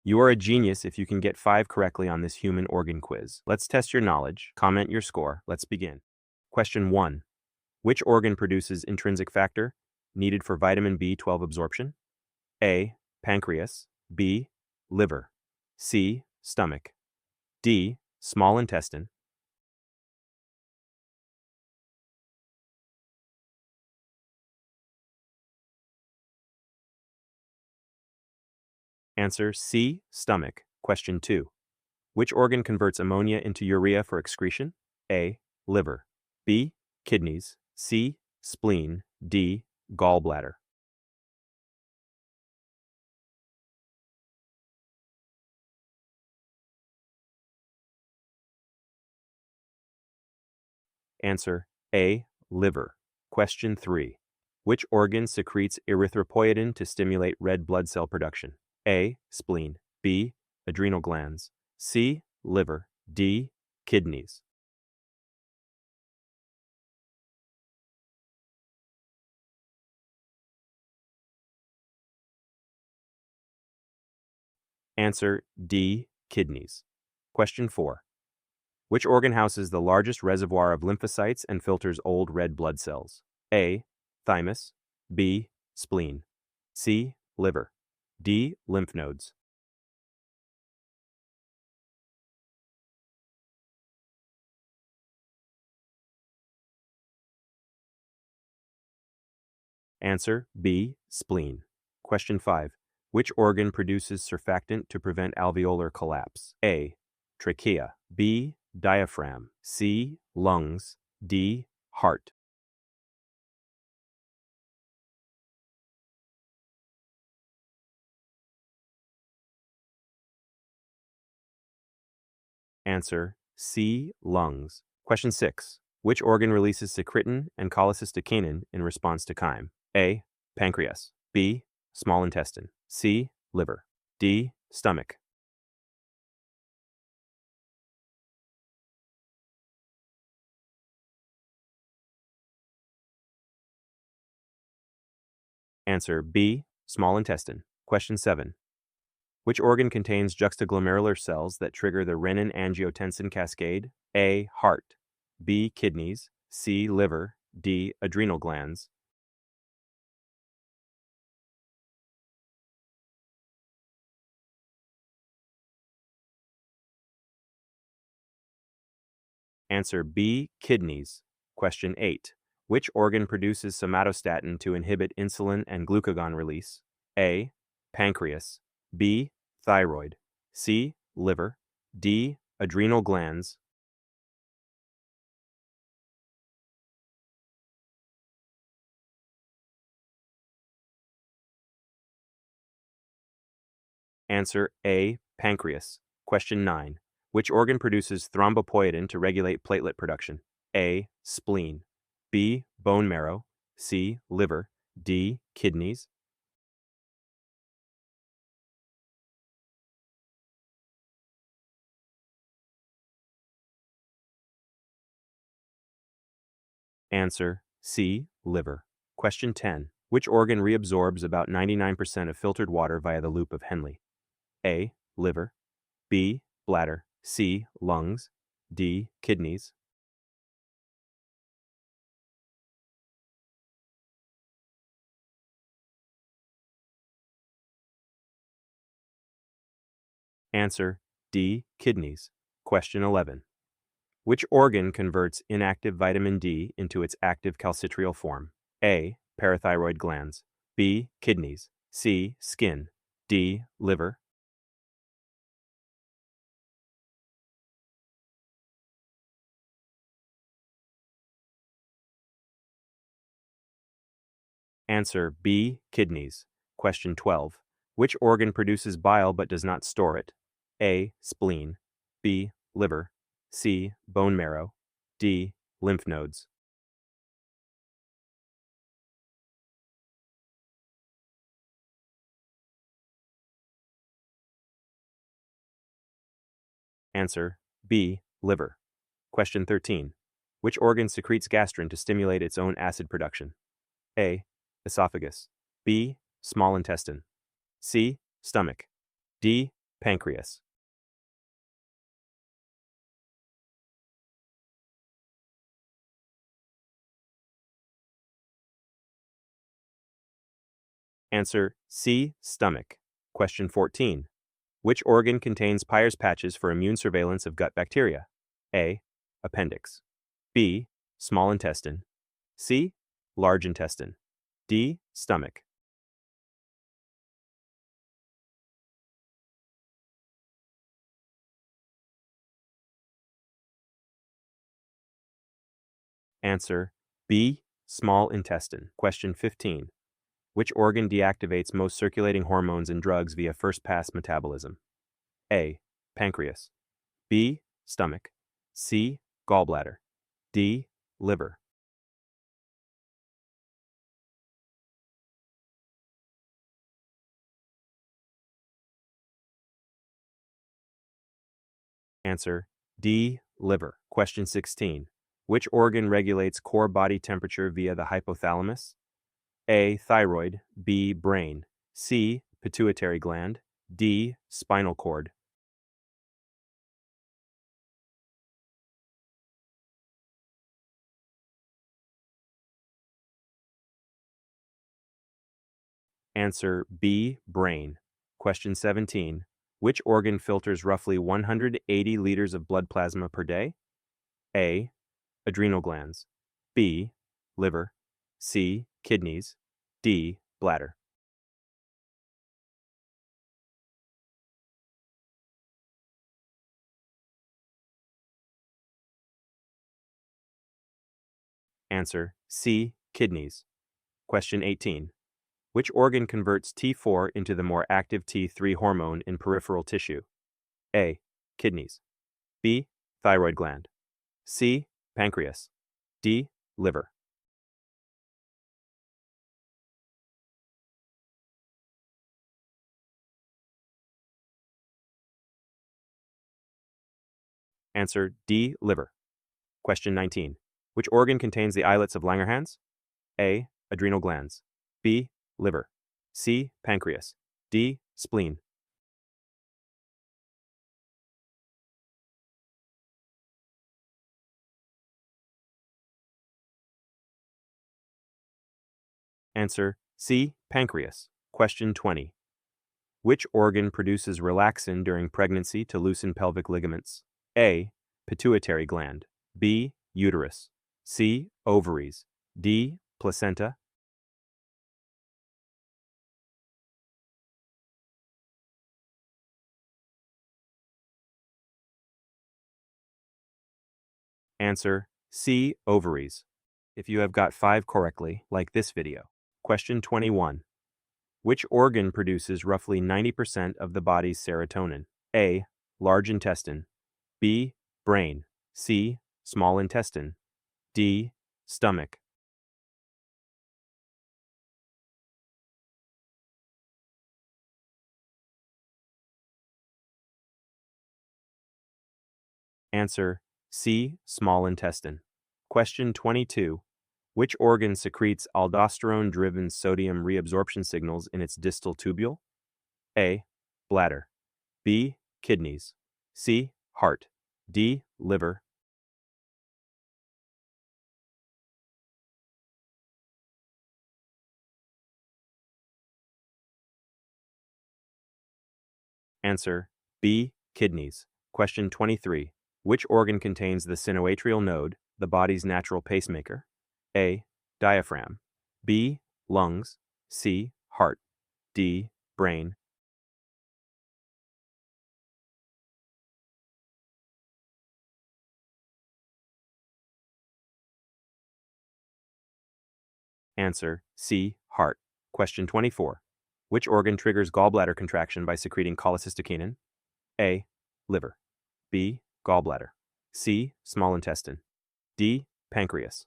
You are a genius if you can get 5 correctly on this human organ quiz. Let's test your knowledge. Comment your score. Let's begin. Question 1. Which organ produces intrinsic factor needed for vitamin B12 absorption? A. Pancreas. B. Liver. C. Stomach. D. Small intestine. Answer C. Stomach. Question 2. Which organ converts ammonia into urea for excretion? A. Liver. B. Kidneys. C. Spleen. D. Gallbladder. Answer A. Liver. Question 3. Which organ secretes erythropoietin to stimulate red blood cell production? A. Spleen. B. Adrenal glands. C. Liver. D. Kidneys. Answer D. Kidneys. Question 4. Which organ houses the largest reservoir of lymphocytes and filters old red blood cells? A. Thymus. B. Spleen. C. Liver. D. Lymph nodes. Answer B. Spleen. Question 5. Which organ produces surfactant to prevent alveolar collapse? A. Trachea. B. Diaphragm. C. Lungs. D. Heart. Answer C. Lungs. Question 6. Which organ releases secretin and cholecystokinin in response to chyme? A. Pancreas. B. Small intestine. C. Liver. D. Stomach. Answer B. Small intestine. Question 7. Which organ contains juxtaglomerular cells that trigger the renin-angiotensin cascade? A. Heart. B. Kidneys. C. Liver. D. Adrenal glands. Answer B. Kidneys. Question 8. Which organ produces somatostatin to inhibit insulin and glucagon release? A. Pancreas. B. Thyroid. C. Liver. D. Adrenal glands. Answer A. Pancreas. Question 9. Which organ produces thrombopoietin to regulate platelet production? A. Spleen. B. Bone marrow. C. Liver. D. Kidneys. Answer C. Liver. Question 10. Which organ reabsorbs about 99% of filtered water via the loop of Henle? A. Liver. B. Bladder. C. Lungs. D. Kidneys. Answer D. Kidneys. Question 11. Which organ converts inactive vitamin D into its active calcitriol form? A. Parathyroid glands. B. Kidneys. C. Skin. D. Liver. Answer B. Kidneys. Question 12. Which organ produces bile but does not store it? A. Spleen. B. Liver. C. Bone marrow. D. Lymph nodes. Answer B. Liver. Question 13. Which organ secretes gastrin to stimulate its own acid production? A. Esophagus. B. Small intestine. C. Stomach. D. pancreas? Answer C, stomach. Question 14. Which organ contains Peyer's patches for immune surveillance of gut bacteria? A, appendix. B, small intestine. C, large intestine. D, stomach. Answer B, small intestine. Question 15. Which organ deactivates most circulating hormones and drugs via first-pass metabolism? A, pancreas. B, stomach. C, gallbladder. D, liver. Answer D, liver. Question 16. Which organ regulates core body temperature via the hypothalamus? A, thyroid. B, brain. C, pituitary gland. D, spinal cord. Answer B, brain. Question 17. Which organ filters roughly 180 liters of blood plasma per day? A, adrenal glands. B, liver. C, kidneys. D, bladder. Answer C, kidneys. Question 18. Which organ converts T4 into the more active T3 hormone in peripheral tissue? A, kidneys. B, thyroid gland. C, pancreas. D, liver. Answer D, liver. Question 19. Which organ contains the islets of Langerhans? A, adrenal glands. B, liver. C, pancreas. D, spleen. Answer C, pancreas. Question 20. Which organ produces relaxin during pregnancy to loosen pelvic ligaments? A, pituitary gland. B, uterus. C, ovaries. D, placenta. Answer C, ovaries. If you have got 5 correctly, like this video. Question 21. Which organ produces roughly 90% of the body's serotonin? A, large intestine. B, brain. C, small intestine. D, stomach. Answer C, small intestine. Question 22. Which organ secretes aldosterone-driven sodium reabsorption signals in its distal tubule? A, bladder. B, kidneys. C, heart. D, liver. Answer B, kidneys. Question 23. Which organ contains the sinoatrial node, the body's natural pacemaker? A, diaphragm. B, lungs. C, heart. D, brain. Answer C, heart. Question 24. Which organ triggers gallbladder contraction by secreting cholecystokinin? A, liver. B, gallbladder. C, small intestine. D, pancreas.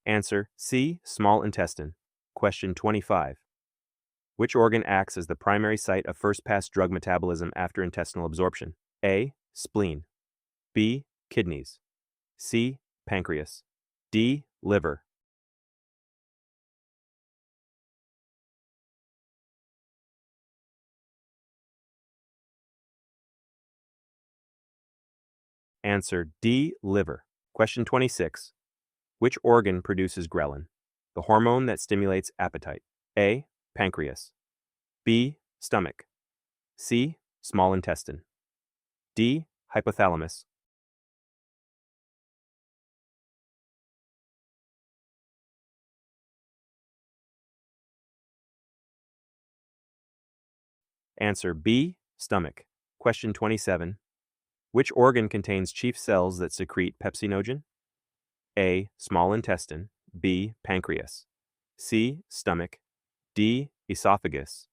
Answer C, small intestine. Question 25. Which organ acts as the primary site of first-pass drug metabolism after intestinal absorption? A, spleen. B, kidneys. C, pancreas. D. Liver. Answer D. Liver. Question 26. Which organ produces ghrelin? The hormone that stimulates appetite. A. Pancreas. B. Stomach. C. Small intestine. D. Hypothalamus. Answer B. Stomach. Question 27. Which organ contains chief cells that secrete pepsinogen? A. Small intestine. B. Pancreas. C. Stomach. D. Esophagus.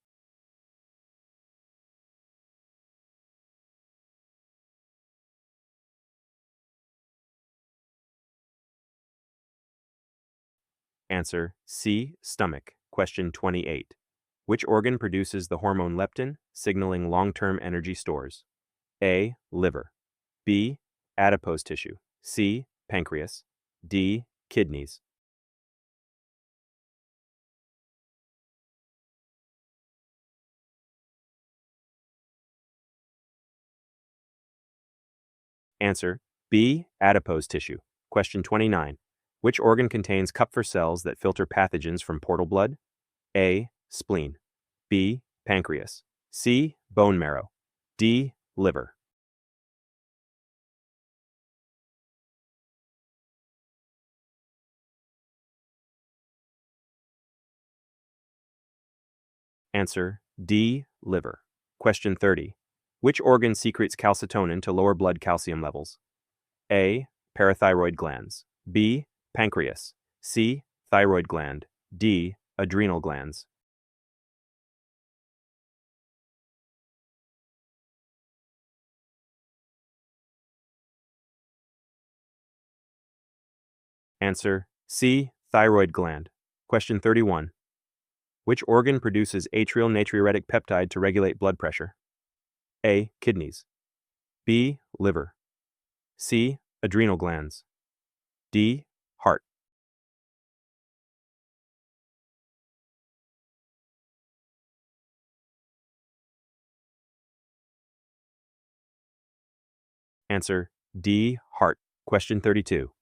Answer C. Stomach. Question 28. Which organ produces the hormone leptin, signaling long-term energy stores? A. Liver. B. Adipose tissue. C. Pancreas. D. Kidneys. Answer B. Adipose tissue. Question 29. Which organ contains Kupffer cells that filter pathogens from portal blood? A. Spleen. B. Pancreas. C. Bone marrow. D. Liver. Answer D. Liver. Question 30. Which organ secretes calcitonin to lower blood calcium levels? A. Parathyroid glands. B. Pancreas. C. Thyroid gland. D. Adrenal glands. Answer C. Thyroid gland. Question 31. Which organ produces atrial natriuretic peptide to regulate blood pressure? A. Kidneys. B. Liver. C. Adrenal glands. D. Heart. Answer D. Heart. Question 32.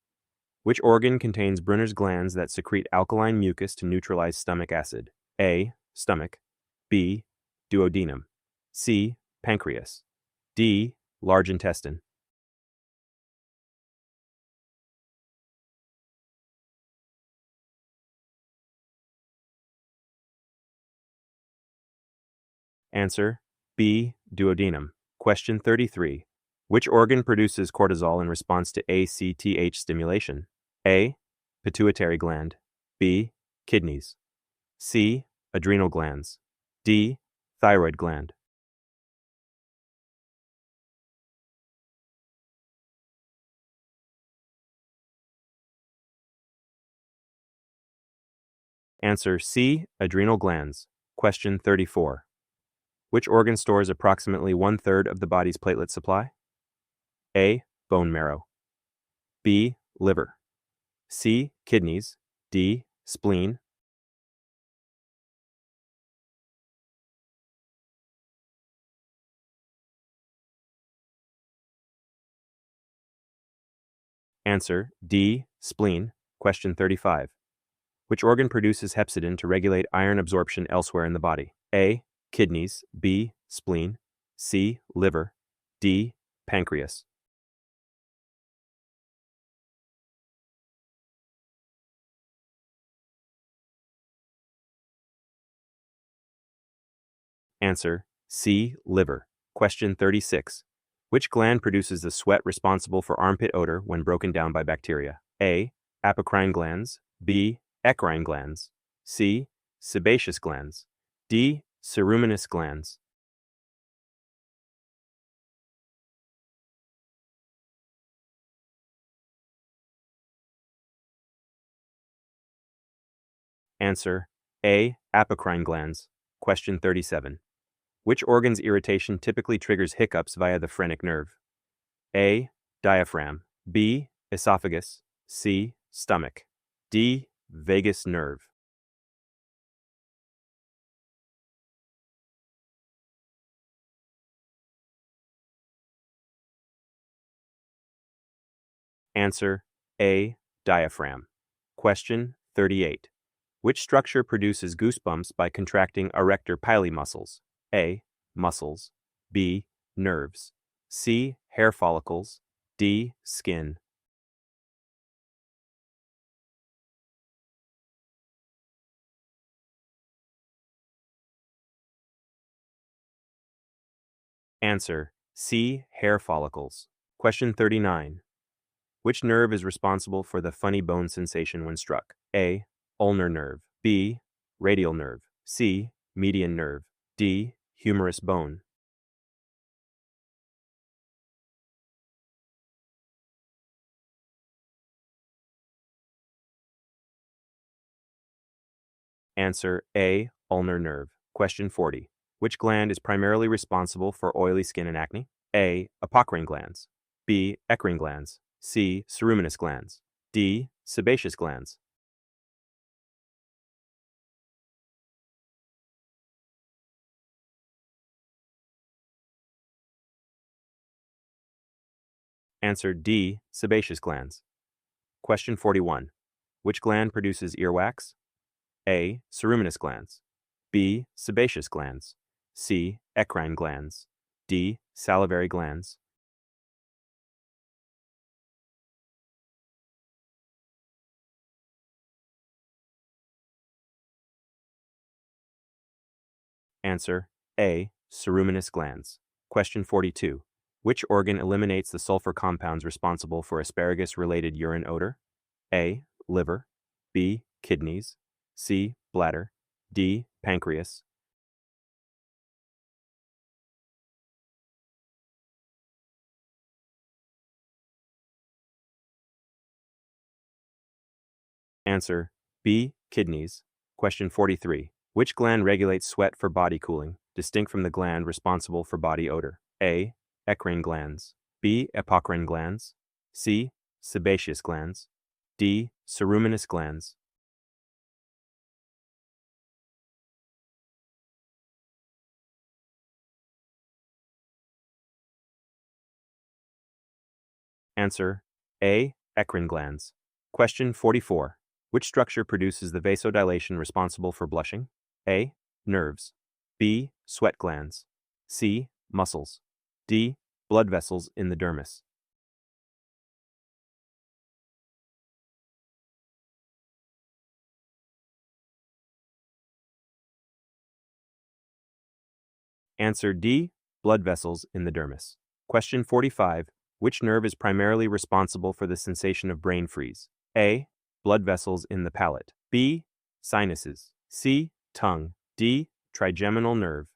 Which organ contains Brunner's glands that secrete alkaline mucus to neutralize stomach acid? A. Stomach. B. Duodenum. C. Pancreas. D. Large intestine. Answer B. Duodenum. Question 33. Which organ produces cortisol in response to ACTH stimulation? A. Pituitary gland. B. Kidneys. C. Adrenal glands. D. Thyroid gland. Answer C. Adrenal glands. Question 34. Which organ stores approximately 1/3 of the body's platelet supply? A. Bone marrow. B. Liver. C. Kidneys. D. Spleen. Answer D. Spleen. Question 35. Which organ produces hepcidin to regulate iron absorption elsewhere in the body? A. Kidneys. B. Spleen. C. Liver. D. Pancreas. Answer C. Liver. Question 36. Which gland produces the sweat responsible for armpit odor when broken down by bacteria? A. Apocrine glands. B. Eccrine glands. C. Sebaceous glands. D. Ceruminous glands. Answer A. Apocrine glands. Question 37. Which organ's irritation typically triggers hiccups via the phrenic nerve? A. Diaphragm. B. Esophagus. C. Stomach. D. Vagus nerve. Answer A. Diaphragm. Question 38. Which structure produces goosebumps by contracting erector pili muscles? A. Muscles. B. Nerves. C. Hair follicles. D. Skin. Answer C. Hair follicles. Question 39. Which nerve is responsible for the funny bone sensation when struck? A. Ulnar nerve. B. Radial nerve. C. Median nerve. D. Humerus bone. Answer A. Ulnar nerve. Question 40. Which gland is primarily responsible for oily skin and acne? A. Apocrine glands. B. Eccrine glands. C. Ceruminous glands. D. Sebaceous glands. Answer D. Sebaceous glands. Question 41. Which gland produces earwax? A. Ceruminous glands. B. Sebaceous glands. C. Eccrine glands. D. Salivary glands. Answer A. Ceruminous glands. Question 42. Which organ eliminates the sulfur compounds responsible for asparagus-related urine odor? A. Liver. B. Kidneys. C. Bladder. D. Pancreas. Answer B. Kidneys. Question 43. Which gland regulates sweat for body cooling, distinct from the gland responsible for body odor? A. Eccrine glands. B. Apocrine glands. C. Sebaceous glands. D. Ceruminous glands. Answer A. Eccrine glands. Question 44. Which structure produces the vasodilation responsible for blushing? A. Nerves. B. Sweat glands. C. Muscles. D. Blood vessels in the dermis. Answer D. Blood vessels in the dermis. Question 45. Which nerve is primarily responsible for the sensation of brain freeze? A. Blood vessels in the palate. B. Sinuses. C. Tongue. D. Trigeminal nerve.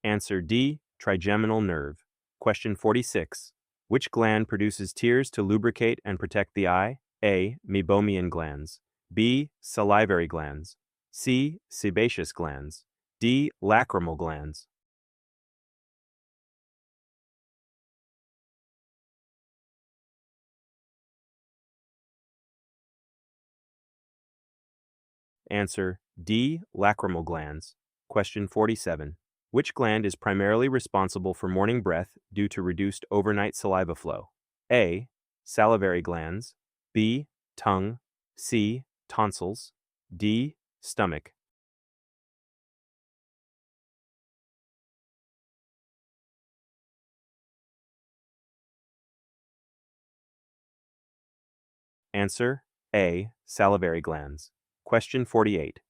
Answer D. Trigeminal nerve. Question 46. Which gland produces tears to lubricate and protect the eye? A. Meibomian glands. B. Salivary glands. C. Sebaceous glands. D. Lacrimal glands. Answer D. Lacrimal glands. Question 47. Which gland is primarily responsible for morning breath due to reduced overnight saliva flow? A. Salivary glands. B. Tongue. C. Tonsils. D. Stomach. Answer A. Salivary glands. Question 48.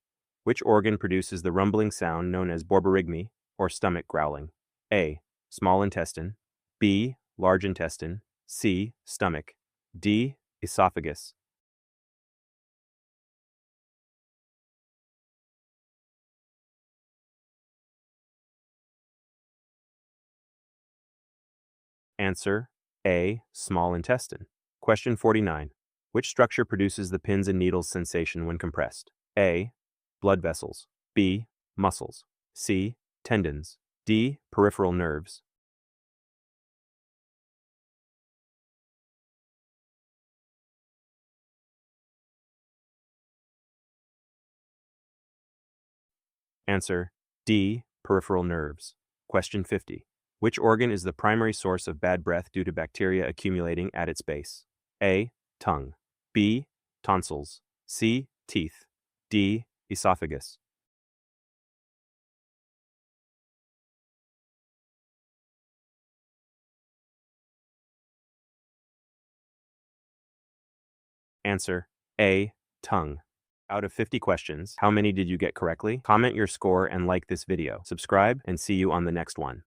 Which organ produces the rumbling sound known as borborygmi, or stomach growling? A. Small intestine. B. Large intestine. C. Stomach. D. Esophagus. Answer A. Small intestine. Question 49. Which structure produces the pins and needles sensation when compressed? A. Blood vessels. B. Muscles. C. Tendons. D. Peripheral nerves. Answer: D. Peripheral nerves. Question 50. Which organ is the primary source of bad breath due to bacteria accumulating at its base? A. Tongue. B. Tonsils. C. Teeth. D. Esophagus. Answer: A. Tongue. Out of 50 questions, how many did you get correctly? Comment your score and like this video. Subscribe and see you on the next one.